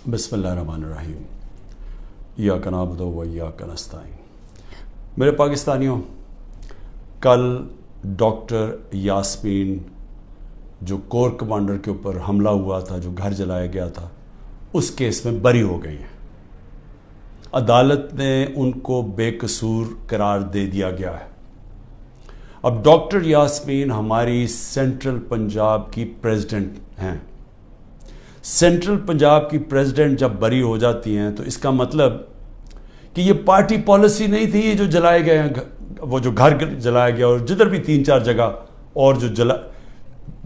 بسم اللہ الرحمن الرحیم ایاک نعبد و ایاک نستعین۔ میرے پاکستانیوں، کل ڈاکٹر یاسمین جو کور کمانڈر کے اوپر حملہ ہوا تھا، جو گھر جلایا گیا تھا، اس کیس میں بری ہو گئی ہیں۔ عدالت نے ان کو بے قصور قرار دے دیا گیا ہے۔ اب ڈاکٹر یاسمین ہماری سینٹرل پنجاب کی پریزیڈنٹ ہیں۔ سینٹرل پنجاب کی پریزیڈنٹ جب بری ہو جاتی ہیں تو اس کا مطلب کہ یہ پارٹی پالیسی نہیں تھی، یہ جو جلائے گئے ہیں، وہ جو گھر جلایا گیا اور جدھر بھی 3-4 جگہ اور جو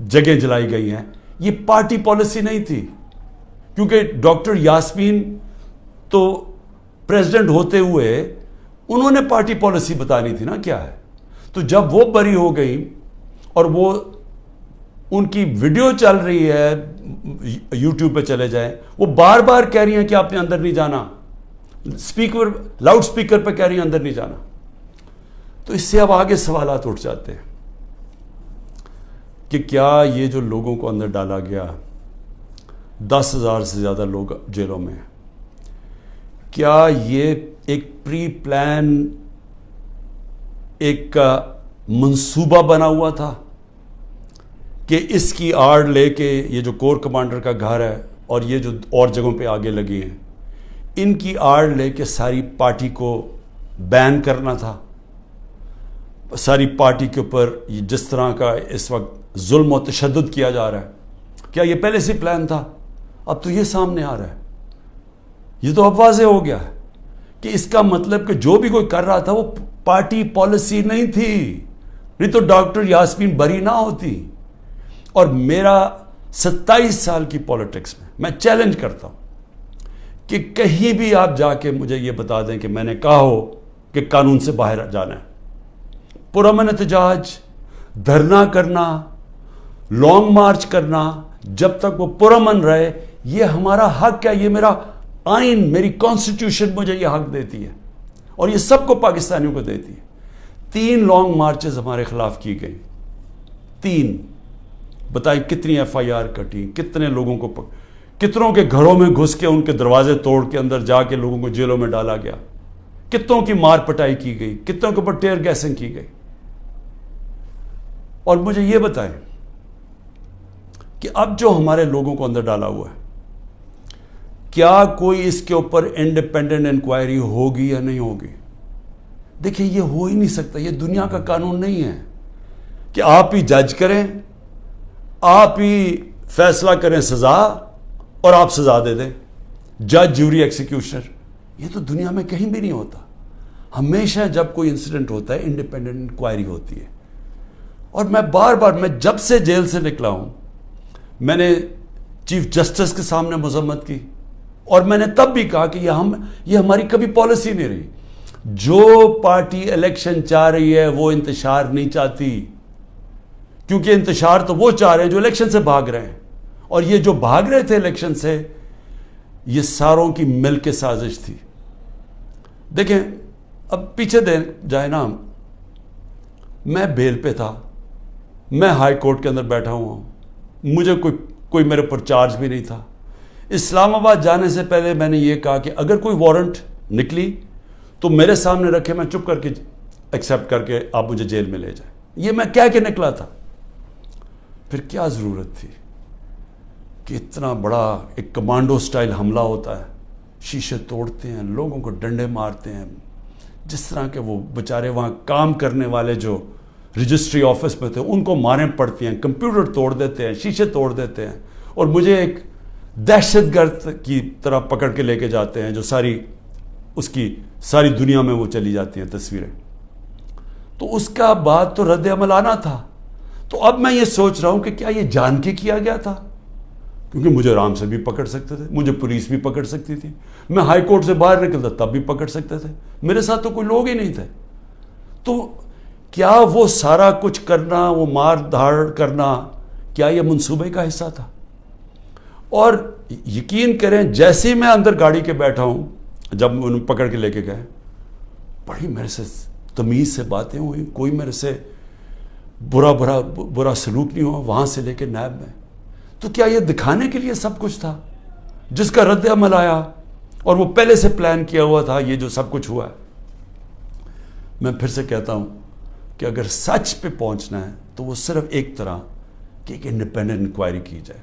جگہیں جلائی گئی ہیں، یہ پارٹی پالیسی نہیں تھی، کیونکہ ڈاکٹر یاسمین تو پریزیڈنٹ ہوتے ہوئے انہوں نے پارٹی پالیسی بتانی تھی نا کیا ہے۔ تو جب وہ بری ہو گئی اور وہ ان کی ویڈیو چل رہی ہے، یوٹیوب پہ چلے جائیں، وہ بار بار کہہ رہی ہیں کہ آپ نے اندر نہیں جانا، لاؤڈ سپیکر پہ کہہ رہی ہیں اندر نہیں جانا۔ تو اس سے اب آگے سوالات اٹھ جاتے ہیں کہ کیا یہ جو لوگوں کو اندر ڈالا گیا، 10,000 سے زیادہ لوگ جیلوں میں ہیں، کیا یہ ایک پری پلان ایک منصوبہ بنا ہوا تھا کہ اس کی آڑ لے کے یہ جو کور کمانڈر کا گھر ہے اور یہ جو اور جگہوں پہ آگے لگی ہیں، ان کی آڑ لے کے ساری پارٹی کو بین کرنا تھا؟ ساری پارٹی کے اوپر جس طرح کا اس وقت ظلم و تشدد کیا جا رہا ہے، کیا یہ پہلے سے پلان تھا؟ اب تو یہ سامنے آ رہا ہے، یہ تو اب واضح ہو گیا ہے کہ اس کا مطلب کہ جو بھی کوئی کر رہا تھا وہ پارٹی پالیسی نہیں تھی، نہیں تو ڈاکٹر یاسمین بری نہ ہوتی۔ اور میرا 27 سال کی پولیٹکس میں چیلنج کرتا ہوں کہ کہیں بھی آپ جا کے مجھے یہ بتا دیں کہ میں نے کہا ہو کہ قانون سے باہر جانا ہے۔ پرامن احتجاج، دھرنا کرنا، لانگ مارچ کرنا، جب تک وہ پرامن رہے، یہ ہمارا حق ہے، یہ میرا آئین، میری کانسٹیٹیوشن مجھے یہ حق دیتی ہے اور یہ سب کو پاکستانیوں کو دیتی ہے۔ 3 لانگ مارچز ہمارے خلاف کی گئی، 3۔ بتائیں کتنی FIR کٹی، کتنے لوگوں کو کتنوں کے گھروں میں گھس کے ان کے دروازے توڑ کے اندر جا کے لوگوں کو جیلوں میں ڈالا گیا، کتنوں کی مار پٹائی کی گئی، کتنوں کے اوپر ٹیئر گیسنگ کی گئی۔ اور مجھے یہ بتائیں کہ اب جو ہمارے لوگوں کو اندر ڈالا ہوا ہے، کیا کوئی اس کے اوپر انڈیپینڈنٹ انکوائری ہوگی یا نہیں ہوگی؟ دیکھیں، یہ ہو ہی نہیں سکتا، یہ دنیا کا قانون نہیں ہے کہ آپ ہی جج کریں، آپ ہی فیصلہ کریں سزا اور آپ سزا دے دیں، جج، جوری، ایکسیکیوشنر۔ یہ تو دنیا میں کہیں بھی نہیں ہوتا۔ ہمیشہ جب کوئی انسیڈنٹ ہوتا ہے انڈیپینڈنٹ انکوائری ہوتی ہے۔ اور میں بار بار، میں جب سے جیل سے نکلا ہوں، میں نے چیف جسٹس کے سامنے مذمت کی اور میں نے تب بھی کہا کہ یہ ہماری کبھی پالیسی نہیں رہی۔ جو پارٹی الیکشن چاہ رہی ہے وہ انتشار نہیں چاہتی، کیونکہ انتشار تو وہ چاہ رہے ہیں جو الیکشن سے بھاگ رہے ہیں، اور یہ جو بھاگ رہے تھے الیکشن سے، یہ ساروں کی مل کے سازش تھی۔ دیکھیں، اب پیچھے جائے نا، میں بیل پہ تھا، میں ہائی کورٹ کے اندر بیٹھا ہوا ہوں، مجھے کوئی میرے پر چارج بھی نہیں تھا۔ اسلام آباد جانے سے پہلے میں نے یہ کہا کہ اگر کوئی وارنٹ نکلی تو میرے سامنے رکھے، میں چپ کر کے ایکسیپٹ کر کے آپ مجھے جیل میں لے جائیں۔ یہ میں کہہ کے نکلا تھا۔ پھر کیا ضرورت تھی کہ اتنا بڑا ایک کمانڈو سٹائل حملہ ہوتا ہے، شیشے توڑتے ہیں، لوگوں کو ڈنڈے مارتے ہیں، جس طرح کے وہ بیچارے وہاں کام کرنے والے جو رجسٹری آفس میں تھے ان کو ماریں پڑتی ہیں، کمپیوٹر توڑ دیتے ہیں، شیشے توڑ دیتے ہیں، اور مجھے ایک دہشت گرد کی طرح پکڑ کے لے کے جاتے ہیں، جو اس کی ساری دنیا میں وہ چلی جاتی ہیں تصویریں۔ تو اس کا بعد تو رد عمل آنا تھا۔ تو اب میں یہ سوچ رہا ہوں کہ کیا یہ جان کے کیا گیا تھا؟ کیونکہ مجھے آرام سے بھی پکڑ سکتے تھے، مجھے پولیس بھی پکڑ سکتی تھی، میں ہائی کورٹ سے باہر نکلتا تب بھی پکڑ سکتے تھے، میرے ساتھ تو کوئی لوگ ہی نہیں تھے۔ تو کیا وہ سارا کچھ کرنا، وہ مار دھاڑ کرنا، کیا یہ منصوبے کا حصہ تھا؟ اور یقین کریں، جیسے ہی میں اندر گاڑی کے بیٹھا ہوں، جب انہوں پکڑ کے لے کے گئے، بڑی میرے سے تمیز سے باتیں ہوئی، کوئی میرے سے برا سلوک نہیں ہوا، وہاں سے لے کے نیب میں۔ تو کیا یہ دکھانے کے لیے سب کچھ تھا جس کا رد عمل آیا اور وہ پہلے سے پلان کیا ہوا تھا، یہ جو سب کچھ ہوا ہے. میں پھر سے کہتا ہوں کہ اگر سچ پہ پہنچنا ہے تو وہ صرف ایک طرح کہ ایک انڈیپینڈنٹ انکوائری کی جائے.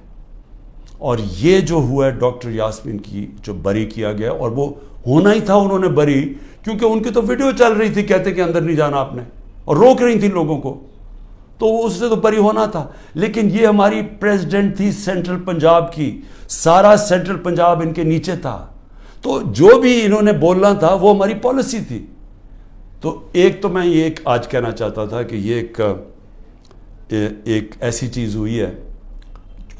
اور یہ جو ہوا ہے ڈاکٹر یاسمین کی جو بری کیا گیا، اور وہ ہونا ہی تھا انہوں نے بری، کیونکہ ان کی تو ویڈیو چل رہی تھی کہتے کہ اندر نہیں جانا آپ نے، اور روک رہی تھی لوگوں کو، تو اس سے تو بری ہونا تھا. لیکن یہ ہماری پریزیڈنٹ تھی سینٹرل پنجاب کی، سارا سینٹرل پنجاب ان کے نیچے تھا، تو جو بھی انہوں نے بولنا تھا وہ ہماری پالیسی تھی. تو ایک تو میں یہ آج کہنا چاہتا تھا کہ یہ ایک ایسی چیز ہوئی ہے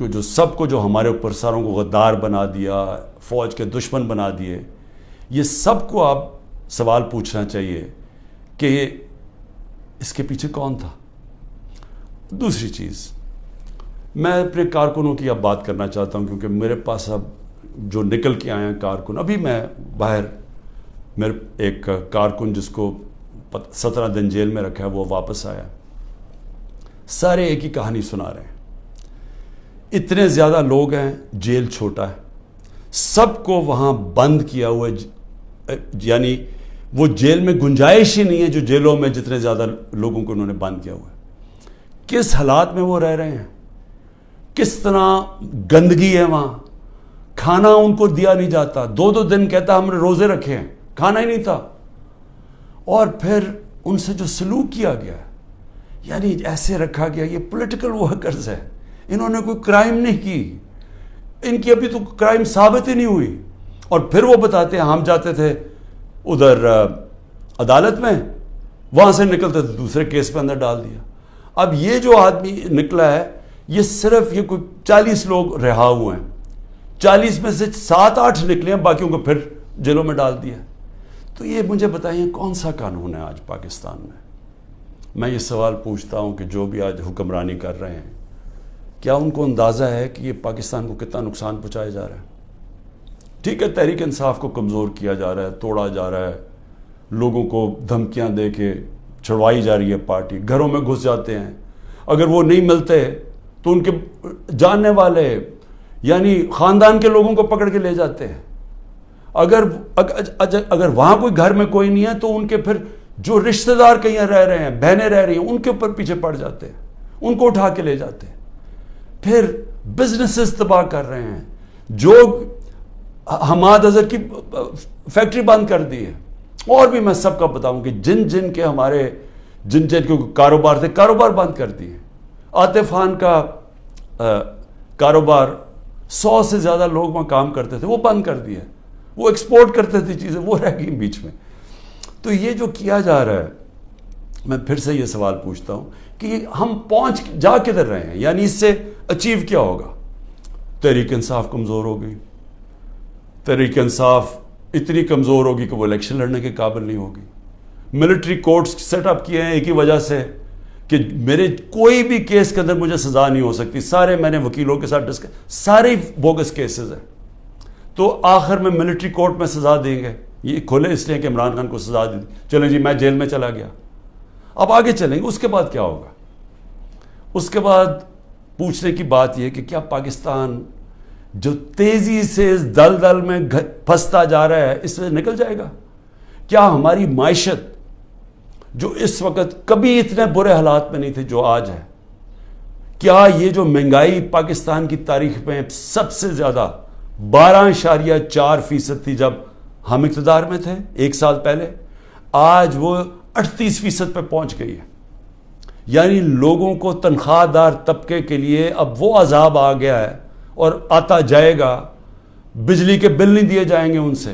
جو سب کو، جو ہمارے اوپر ساروں کو غدار بنا دیا، فوج کے دشمن بنا دیے، یہ سب کو آپ سوال پوچھنا چاہیے کہ اس کے پیچھے کون تھا. دوسری چیز، میں اپنے کارکنوں کی اب بات کرنا چاہتا ہوں، کیونکہ میرے پاس اب جو نکل کے آئے ہیں کارکن، ابھی میں باہر، میرے ایک کارکن جس کو 17 دن جیل میں رکھا ہے وہ واپس آیا، سارے ایک ہی کہانی سنا رہے ہیں. اتنے زیادہ لوگ ہیں، جیل چھوٹا ہے، سب کو وہاں بند کیا ہوا ہے، یعنی وہ جیل میں گنجائش ہی نہیں ہے جو جیلوں میں جتنے زیادہ لوگوں کو انہوں نے بند کیا ہوا ہے. کس حالات میں وہ رہ رہے ہیں، کس طرح گندگی ہے وہاں، کھانا ان کو دیا نہیں جاتا، 2 دن کہتا ہم نے روزے رکھے ہیں، کھانا ہی نہیں تھا. اور پھر ان سے جو سلوک کیا گیا، یعنی ایسے رکھا گیا، یہ پولیٹیکل ورکرز ہے، انہوں نے کوئی کرائم نہیں کی، ان کی ابھی تو کرائم ثابت ہی نہیں ہوئی. اور پھر وہ بتاتے ہیں ہم جاتے تھے ادھر عدالت میں، وہاں سے نکلتے تھے دوسرے کیس پہ اندر ڈال دیا. اب یہ جو آدمی نکلا ہے، یہ صرف یہ کوئی 40 لوگ رہا ہوئے ہیں، 40 میں سے 7-8 نکلے ہیں، باقیوں کو پھر جیلوں میں ڈال دیا. تو یہ مجھے بتائیے کون سا قانون ہے آج پاکستان میں؟ میں یہ سوال پوچھتا ہوں کہ جو بھی آج حکمرانی کر رہے ہیں، کیا ان کو اندازہ ہے کہ یہ پاکستان کو کتنا نقصان پہنچایا جا رہا ہے؟ ٹھیک ہے، تحریک انصاف کو کمزور کیا جا رہا ہے، توڑا جا رہا ہے، لوگوں کو دھمکیاں دے کے چھڑوائی جا رہی ہے پارٹی، گھروں میں گھس جاتے ہیں، اگر وہ نہیں ملتے تو ان کے جاننے والے یعنی خاندان کے لوگوں کو پکڑ کے لے جاتے ہیں. اگر وہاں کوئی گھر میں کوئی نہیں ہے تو ان کے پھر جو رشتہ دار کہیں رہ رہے ہیں، بہنیں رہ رہی ہیں، ان کے اوپر پیچھے پڑ جاتے ہیں، ان کو اٹھا کے لے جاتے ہیں. پھر بزنسز تباہ کر رہے ہیں، جو حماد اظہر کی فیکٹری بند کر دی ہے. اور بھی میں سب کا بتاؤں کہ جن کے ہمارے جن کے کاروبار تھے، کاروبار بند کر دیے. عاطف خان کا کاروبار، 100 سے زیادہ لوگ وہاں کام کرتے تھے، وہ بند کر دیا. وہ ایکسپورٹ کرتے تھے چیزیں، وہ رہ گئی بیچ میں. تو یہ جو کیا جا رہا ہے، میں پھر سے یہ سوال پوچھتا ہوں کہ ہم جا کدھر رہے ہیں؟ یعنی اس سے اچیو کیا ہوگا؟ تحریک انصاف کمزور ہو گئی، تحریک انصاف اتنی کمزور ہوگی کہ وہ الیکشن لڑنے کے قابل نہیں ہوگی. ملٹری کورٹس سیٹ اپ کیے ہیں ایک ہی وجہ سے کہ میرے کوئی بھی کیس کے اندر مجھے سزا نہیں ہو سکتی. سارے میں نے وکیلوں کے ساتھ سارے بوگس کیسز ہیں، تو آخر میں ملٹری کورٹ میں سزا دیں گے. یہ کھولے اس لیے کہ عمران خان کو سزا دی، چلیں جی میں جیل میں چلا گیا. اب آگے چلیں گے، اس کے بعد کیا ہوگا؟ اس کے بعد پوچھنے کی بات یہ کہ کیا پاکستان جو تیزی سے اس دلدل میں پھنستا جا رہا ہے، اس سے نکل جائے گا؟ کیا ہماری معیشت جو اس وقت کبھی اتنے برے حالات میں نہیں تھے جو آج ہے، کیا یہ جو مہنگائی پاکستان کی تاریخ میں سب سے زیادہ 12.4% تھی جب ہم اقتدار میں تھے 1 سال پہلے، آج وہ 38% پہ پہنچ گئی ہے. یعنی لوگوں کو تنخواہ دار طبقے کے لیے اب وہ عذاب آ گیا ہے اور آتا جائے گا. بجلی کے بل نہیں دیے جائیں گے ان سے،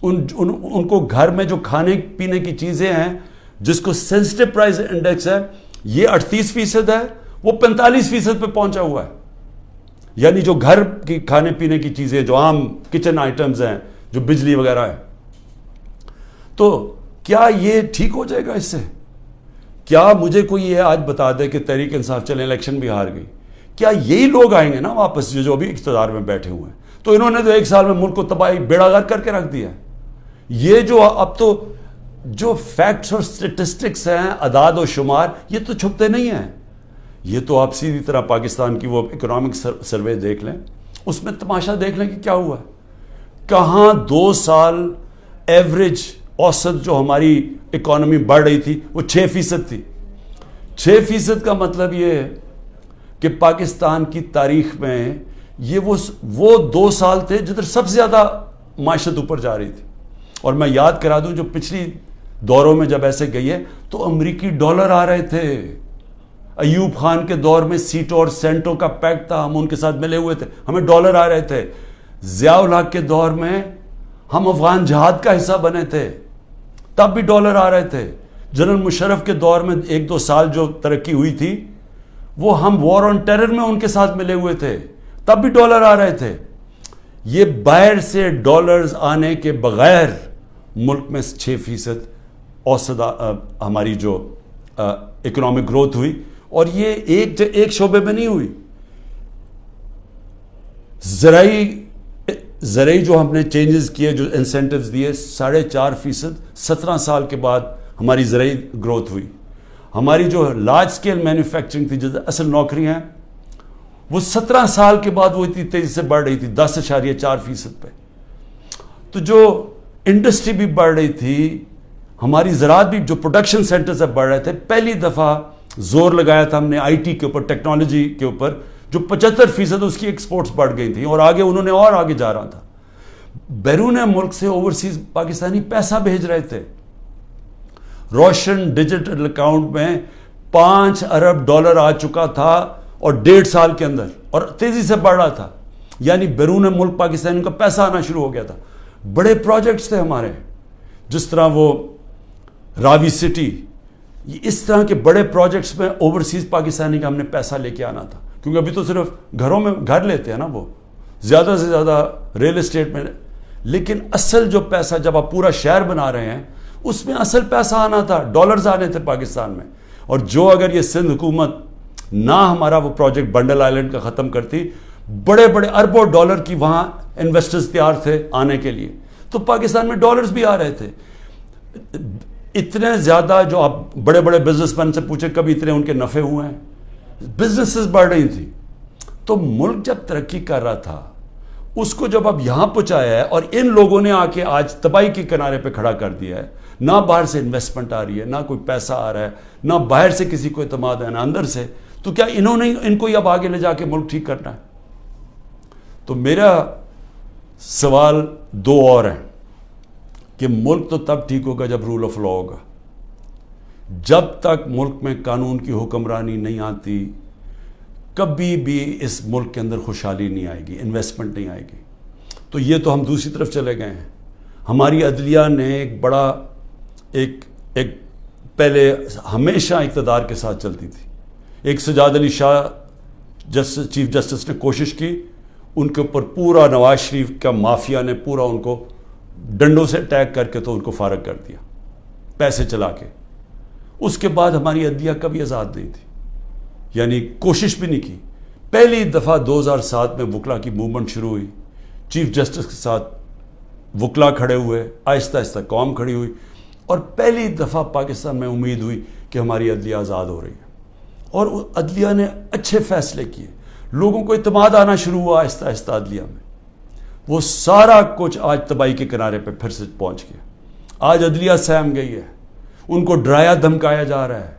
ان کو گھر میں جو کھانے پینے کی چیزیں ہیں جس کو سینسٹیو پرائز انڈیکس ہے، یہ 38% ہے، وہ 45% پہ پہنچا ہوا ہے. یعنی جو گھر کی کھانے پینے کی چیزیں، جو عام کچن آئٹمز ہیں، جو بجلی وغیرہ ہے. تو کیا یہ ٹھیک ہو جائے گا اس سے؟ کیا مجھے کوئی یہ آج بتا دے کہ تحریک انصاف چلیں الیکشن بھی ہار گئی، کیا یہی لوگ آئیں گے نا واپس جو ابھی اقتدار میں بیٹھے ہوئے ہیں؟ تو انہوں نے تو 1 سال میں ملک کو تباہی بیڑا غرق کر کے رکھ دیا. یہ جو اب تو جو فیکٹس اور سٹیٹسٹکس ہیں، اعداد و شمار، یہ تو چھپتے نہیں ہیں. یہ تو آپ سیدھی طرح پاکستان کی وہ اکنامک سروے دیکھ لیں، اس میں تماشا دیکھ لیں کہ کیا ہوا ہے. کہاں 2 سال ایوریج اوسط جو ہماری اکانومی بڑھ رہی تھی وہ 6% تھی. 6% کا مطلب یہ ہے کہ پاکستان کی تاریخ میں یہ وہ 2 سال تھے جدھر سب سے زیادہ معیشت اوپر جا رہی تھی. اور میں یاد کرا دوں جو پچھلی دوروں میں جب ایسے گئی ہے تو امریکی ڈالر آ رہے تھے. ایوب خان کے دور میں سیٹوں اور سینٹوں کا پیکٹ تھا, ہم ان کے ساتھ ملے ہوئے تھے, ہمیں ڈالر آ رہے تھے. ضیاء الحق کے دور میں ہم افغان جہاد کا حصہ بنے تھے, تب بھی ڈالر آ رہے تھے. جنرل مشرف کے دور میں 1-2 سال جو ترقی ہوئی تھی وہ ہم وار آن ٹیرر میں ان کے ساتھ ملے ہوئے تھے, تب بھی ڈالر آ رہے تھے. یہ باہر سے ڈالرز آنے کے بغیر ملک میں 6% اوسط ہماری جو اکنامک گروتھ ہوئی, اور یہ ایک شعبے میں نہیں ہوئی. زرعی جو ہم نے چینجز کیے, جو انسینٹیوز دیے, 4.5%, 17 سال کے بعد ہماری زرعی گروتھ ہوئی. ہماری جو لارج سکیل مینوفیکچرنگ تھی, جو اصل نوکریاں ہیں, وہ 17 سال کے بعد وہ اتنی تیزی سے بڑھ رہی تھی 10.4% پہ. تو جو انڈسٹری بھی بڑھ رہی تھی, ہماری زراعت بھی, جو پروڈکشن سینٹر سے بڑھ رہے تھے, پہلی دفعہ زور لگایا تھا ہم نے آئی ٹی کے اوپر, ٹیکنالوجی کے اوپر, جو 75% اس کی ایکسپورٹس بڑھ گئی تھیں, اور آگے انہوں نے اور آگے جا رہا تھا. بیرون ملک سے اوورسیز پاکستانی پیسہ بھیج رہے تھے. روشن ڈیجیٹل اکاؤنٹ میں $5 ارب آ چکا تھا, اور 1.5 سال کے اندر, اور تیزی سے بڑھ رہا تھا. یعنی بیرون ملک پاکستانیوں کا پیسہ آنا شروع ہو گیا تھا. بڑے پروجیکٹس تھے ہمارے, جس طرح وہ راوی سٹی, اس طرح کے بڑے پروجیکٹس میں اوورسیز پاکستانی کا ہم نے پیسہ لے کے آنا تھا. کیونکہ ابھی تو صرف گھروں میں گھر لیتے ہیں نا, وہ زیادہ سے زیادہ ریل اسٹیٹ میں. لیکن اصل جو پیسہ جب آپ پورا شہر بنا رہے ہیں, اس میں اصل پیسہ آنا تھا, ڈالرز آنے تھے پاکستان میں. اور جو اگر یہ سندھ حکومت نہ ہمارا وہ پروجیکٹ بنڈل آئلینڈ کا ختم کرتی, بڑے بڑے اربوں ڈالر کی وہاں انویسٹرز تیار تھے آنے کے لیے, تو پاکستان میں ڈالرز بھی آ رہے تھے. اتنے زیادہ, جو آپ بڑے بڑے بزنس مین سے پوچھیں کبھی اتنے ان کے نفع ہوئے ہیں, بزنسز بڑھ رہی تھی. تو ملک جب ترقی کر رہا تھا, اس کو جب اب یہاں پہنچایا ہے, اور ان لوگوں نے آ کے آج تباہی کے کنارے پہ کھڑا کر دیا ہے. نہ باہر سے انویسٹمنٹ آ رہی ہے, نہ کوئی پیسہ آ رہا ہے, نہ باہر سے کسی کو اعتماد ہے, نہ اندر سے. تو کیا انہوں نے ان کو اب آگے لے جا کے ملک ٹھیک کرنا ہے؟ تو میرا سوال 2 اور ہیں کہ ملک تو تب ٹھیک ہوگا جب رول آف لا ہوگا. جب تک ملک میں قانون کی حکمرانی نہیں آتی, کبھی بھی اس ملک کے اندر خوشحالی نہیں آئے گی, انویسٹمنٹ نہیں آئے گی. تو یہ تو ہم دوسری طرف چلے گئے ہیں. ہماری عدلیہ نے ایک بڑا ایک پہلے ہمیشہ اقتدار کے ساتھ چلتی تھی. ایک سجاد علی شاہ چیف جسٹس نے کوشش کی, ان کے اوپر پورا نواز شریف کا مافیا نے پورا ان کو ڈنڈوں سے اٹیک کر کے تو ان کو فارغ کر دیا, پیسے چلا کے. اس کے بعد ہماری عدلیہ کبھی آزاد نہیں تھی, یعنی کوشش بھی نہیں کی. پہلی دفعہ 2007 میں وکلا کی موومنٹ شروع ہوئی, چیف جسٹس کے ساتھ وکلا کھڑے ہوئے, آہستہ آہستہ قوم کھڑی ہوئی, اور پہلی دفعہ پاکستان میں امید ہوئی کہ ہماری عدلیہ آزاد ہو رہی ہے. اور عدلیہ نے اچھے فیصلے کیے, لوگوں کو اعتماد آنا شروع ہوا آہستہ آہستہ عدلیہ میں. وہ سارا کچھ آج تباہی کے کنارے پہ پھر سے پہنچ گیا. آج عدلیہ سہم گئی ہے, ان کو ڈرایا دھمکایا جا رہا ہے,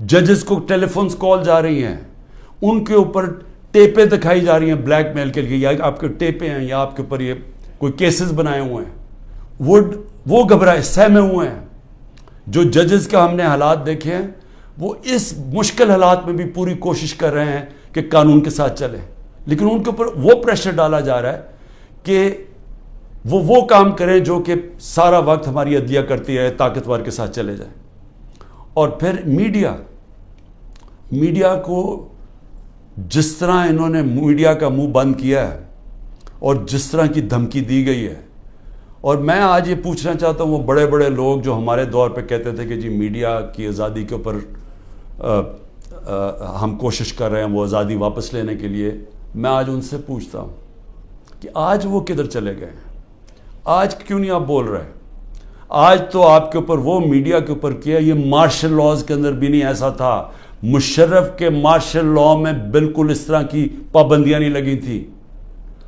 ججز کو ٹیلی فونز کال جا رہی ہیں, ان کے اوپر ٹیپیں دکھائی جا رہی ہیں بلیک میل کے لیے, یا آپ کے ٹیپیں ہیں, یا آپ کے اوپر یہ کوئی کیسز بنائے ہوئے ہیں. وہ گھبرائے, سہمے ہوئے ہیں. جو ججز کا ہم نے حالات دیکھے ہیں, وہ اس مشکل حالات میں بھی پوری کوشش کر رہے ہیں کہ قانون کے ساتھ چلیں, لیکن ان کے اوپر وہ پریشر ڈالا جا رہا ہے کہ وہ کام کریں جو کہ سارا وقت ہماری عدلیہ کرتی ہے, طاقتور کے ساتھ چلے جائیں. اور پھر میڈیا کو جس طرح انہوں نے میڈیا کا منہ بند کیا ہے, اور جس طرح کی دھمکی دی گئی ہے. اور میں آج یہ پوچھنا چاہتا ہوں, وہ بڑے بڑے لوگ جو ہمارے دور پہ کہتے تھے کہ جی میڈیا کی آزادی کے اوپر ہم کوشش کر رہے ہیں وہ آزادی واپس لینے کے لیے, میں آج ان سے پوچھتا ہوں کہ آج وہ کدھر چلے گئے ہیں؟ آج کیوں نہیں آپ بول رہے؟ آج تو آپ کے اوپر وہ میڈیا کے اوپر کیا, یہ مارشل لاز کے اندر بھی نہیں ایسا تھا. مشرف کے مارشل لاء میں بالکل اس طرح کی پابندیاں نہیں لگی تھی.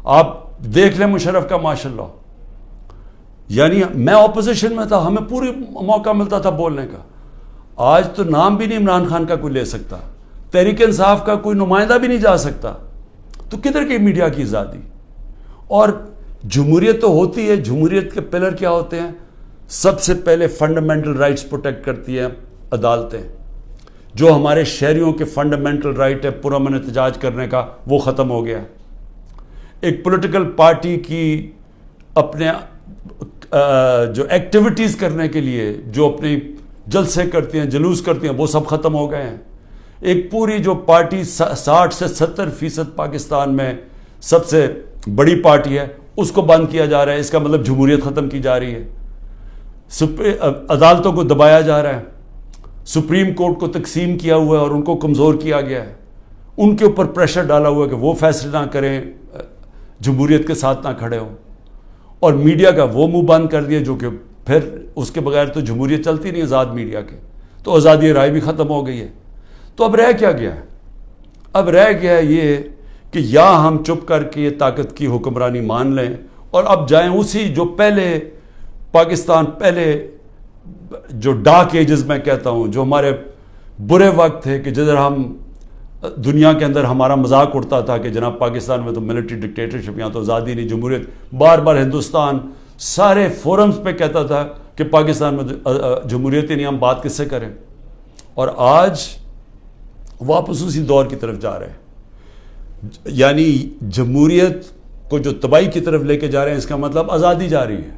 آپ دیکھ لیں مشرف کا ماشاءاللہ، یعنی میں اپوزیشن میں تھا، ہمیں پوری موقع ملتا تھا بولنے کا. آج تو نام بھی نہیں عمران خان کا کوئی لے سکتا، تحریک انصاف کا کوئی نمائندہ بھی نہیں جا سکتا. تو کدھر کی میڈیا کی آزادی؟ اور جمہوریت تو ہوتی ہے، جمہوریت کے پلر کیا ہوتے ہیں؟ سب سے پہلے فنڈامنٹل رائٹس پروٹیکٹ کرتی ہیں عدالتیں. جو ہمارے شہریوں کے فنڈامنٹل رائٹ ہے پرامن احتجاج کرنے کا، وہ ختم ہو گیا. ایک پولیٹیکل پارٹی کی اپنے جو ایکٹیویٹیز کرنے کے لیے جو اپنی جلسے کرتی ہیں، جلوس کرتی ہیں، وہ سب ختم ہو گئے ہیں. ایک پوری جو پارٹی 60 سے 70% پاکستان میں سب سے بڑی پارٹی ہے، اس کو بند کیا جا رہا ہے. اس کا مطلب جمہوریت ختم کی جا رہی ہے. عدالتوں کو دبایا جا رہا ہے، سپریم کورٹ کو تقسیم کیا ہوا ہے اور ان کو کمزور کیا گیا ہے. ان کے اوپر پریشر ڈالا ہوا ہے کہ وہ فیصلے نہ کریں، جمہوریت کے ساتھ نہ کھڑے ہوں. اور میڈیا کا وہ منہ بند کر دیا، جو کہ پھر اس کے بغیر تو جمہوریت چلتی نہیں آزاد میڈیا کے. تو آزادی رائے بھی ختم ہو گئی ہے. تو اب رہ کیا گیا ہے؟ اب رہ گیا ہے یہ کہ یا ہم چپ کر کے یہ طاقت کی حکمرانی مان لیں اور اب جائیں اسی جو پہلے پاکستان، پہلے جو ڈارک ایجز میں کہتا ہوں، جو ہمارے برے وقت تھے، کہ جدھر ہم دنیا کے اندر ہمارا مذاق اڑتا تھا کہ جناب پاکستان میں تو ملٹری ڈکٹیٹرشپ، یہاں تو آزادی نہیں، جمہوریت. بار بار ہندوستان سارے فورمز پہ کہتا تھا کہ پاکستان میں جمہوریت ہی نہیں، ہم بات کس سے کریں. اور آج واپس اسی دور کی طرف جا رہے ہیں. یعنی جمہوریت کو جو تباہی کی طرف لے کے جا رہے ہیں، اس کا مطلب آزادی جا رہی ہے.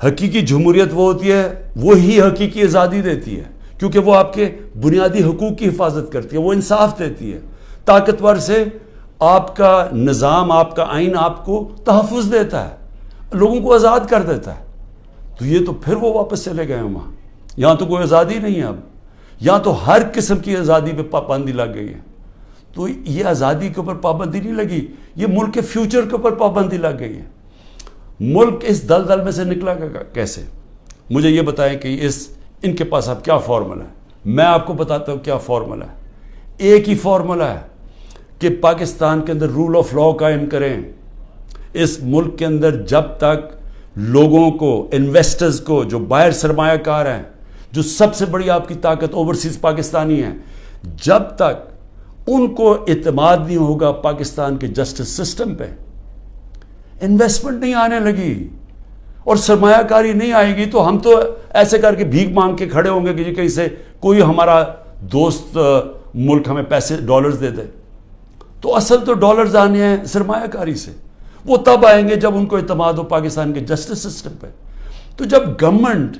حقیقی جمہوریت وہ ہوتی ہے، وہی حقیقی آزادی دیتی ہے، کیونکہ وہ آپ کے بنیادی حقوق کی حفاظت کرتی ہے، وہ انصاف دیتی ہے. طاقتور سے آپ کا نظام، آپ کا آئین آپ کو تحفظ دیتا ہے، لوگوں کو آزاد کر دیتا ہے. تو یہ تو پھر وہ واپس چلے گئے ہیں وہاں. یہاں تو کوئی آزادی نہیں ہے اب. یہاں تو ہر قسم کی آزادی پہ پابندی لگ گئی ہے. تو یہ آزادی کے اوپر پابندی نہیں لگی، یہ ملک کے فیوچر کے اوپر پابندی لگ گئی ہے. ملک اس دلدل میں سے نکلا گا کیسے؟ مجھے یہ بتائیں کہ ان کے پاس اب کیا فارمولا ہے. میں آپ کو بتاتا ہوں کیا فارمولا ہے. ایک ہی فارمولا ہے کہ پاکستان کے اندر رول آف لا قائم کریں. اس ملک کے اندر جب تک لوگوں کو، انویسٹرز کو، جو باہر سرمایہ کار ہیں، جو سب سے بڑی آپ کی طاقت اوورسیز پاکستانی ہیں، جب تک ان کو اعتماد نہیں ہوگا پاکستان کے جسٹس سسٹم پہ، انویسٹمنٹ نہیں آنے لگی اور سرمایہ کاری نہیں آئے گی، تو ہم تو ایسے کر کے بھیک مانگ کے کھڑے ہوں گے کہ جی کہیں سے کوئی ہمارا دوست ملک ہمیں پیسے ڈالرز دے دے. تو اصل تو ڈالرز آنے ہیں سرمایہ کاری سے. وہ تب آئیں گے جب ان کو اعتماد ہو پاکستان کے جسٹس سسٹم پہ. تو جب گورنمنٹ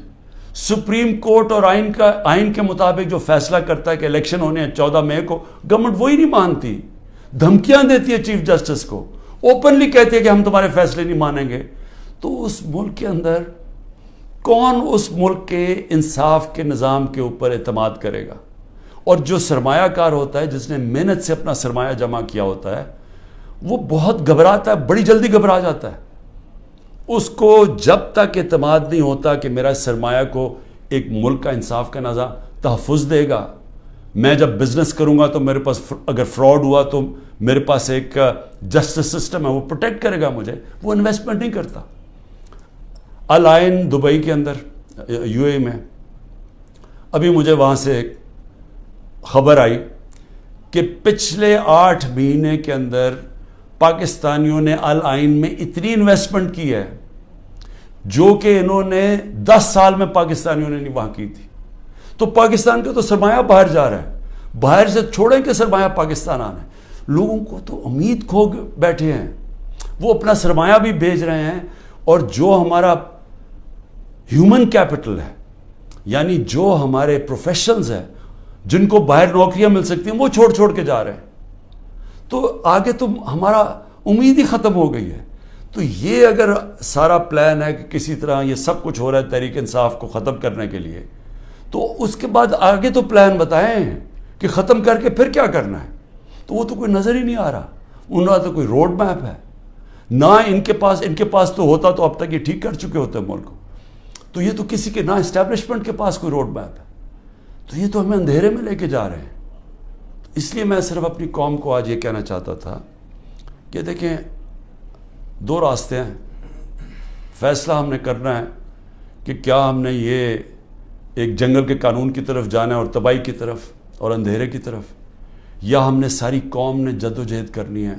سپریم کورٹ اور آئین کے مطابق جو فیصلہ کرتا ہے کہ الیکشن ہونے ہیں 14 مئی کو، گورنمنٹ وہی نہیں مانتی، دھمکیاں دیتی ہے چیف جسٹس کو، اوپنلی کہتی ہے کہ ہم تمہارے فیصلے نہیں مانیں گے. تو اس ملک کے اندر کون اس ملک کے انصاف کے نظام کے اوپر اعتماد کرے گا؟ اور جو سرمایہ کار ہوتا ہے، جس نے محنت سے اپنا سرمایہ جمع کیا ہوتا ہے، وہ بہت گھبراتا ہے، بڑی جلدی گھبرا جاتا ہے. اس کو جب تک اعتماد نہیں ہوتا کہ میرا سرمایہ کو ایک ملک کا انصاف کا نظام تحفظ دے گا، میں جب بزنس کروں گا تو میرے پاس اگر فراڈ ہوا تو میرے پاس ایک جسٹس سسٹم ہے، وہ پروٹیکٹ کرے گا مجھے، وہ انویسٹمنٹ نہیں کرتا. الائن دبئی کے اندر، یو اے میں، ابھی مجھے وہاں سے ایک خبر آئی کہ پچھلے 8 مہینے کے اندر پاکستانیوں نے الائن میں اتنی انویسٹمنٹ کی ہے جو کہ انہوں نے 10 سال میں پاکستانیوں نے نہیں وہاں کی تھی. تو پاکستان کا تو سرمایہ باہر جا رہا ہے، باہر سے چھوڑیں کہ سرمایہ پاکستان آنا ہے. لوگوں کو تو امید کھو بیٹھے ہیں، وہ اپنا سرمایہ بھی بھیج رہے ہیں. اور جو ہمارا ہیومن کیپٹل ہے، یعنی جو ہمارے پروفیشنلز ہیں جن کو باہر نوکریاں مل سکتی ہیں، وہ چھوڑ کے جا رہے ہیں. تو آگے تو ہمارا امید ہی ختم ہو گئی ہے. تو یہ اگر سارا پلان ہے کہ کسی طرح یہ سب کچھ ہو رہا ہے تحریک انصاف کو ختم کرنے کے لیے، تو اس کے بعد آگے تو پلان بتائیں کہ ختم کر کے پھر کیا کرنا ہے. تو وہ تو کوئی نظر ہی نہیں آ رہا. ان کا تو کوئی روڈ میپ ہے نہ ان کے پاس تو ہوتا تو اب تک یہ ٹھیک کر چکے ہوتے ملک کو. تو یہ تو کسی کے نہ اسٹیبلشمنٹ کے پاس کوئی روڈ میپ ہے. تو یہ تو ہمیں اندھیرے میں لے کے جا رہے ہیں. اس لیے میں صرف اپنی قوم کو آج یہ کہنا چاہتا تھا کہ دیکھیں، دو راستے ہیں. فیصلہ ہم نے کرنا ہے کہ کیا ہم نے یہ ایک جنگل کے قانون کی طرف جانا ہے اور تباہی کی طرف اور اندھیرے کی طرف, یا ہم نے ساری قوم نے جد و جہد کرنی ہے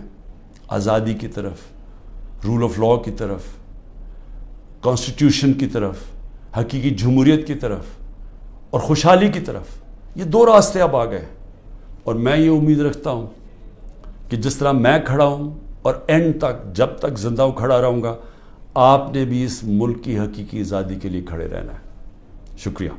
آزادی کی طرف, رول آف لاء کی طرف, کانسٹیٹیوشن کی طرف, حقیقی جمہوریت کی طرف اور خوشحالی کی طرف. یہ دو راستے اب آ گئے, اور میں یہ امید رکھتا ہوں کہ جس طرح میں کھڑا ہوں اور اینڈ تک جب تک زندہ ہوں کھڑا رہوں گا, آپ نے بھی اس ملک کی حقیقی آزادی کے لیے کھڑے رہنا ہے. شکریہ.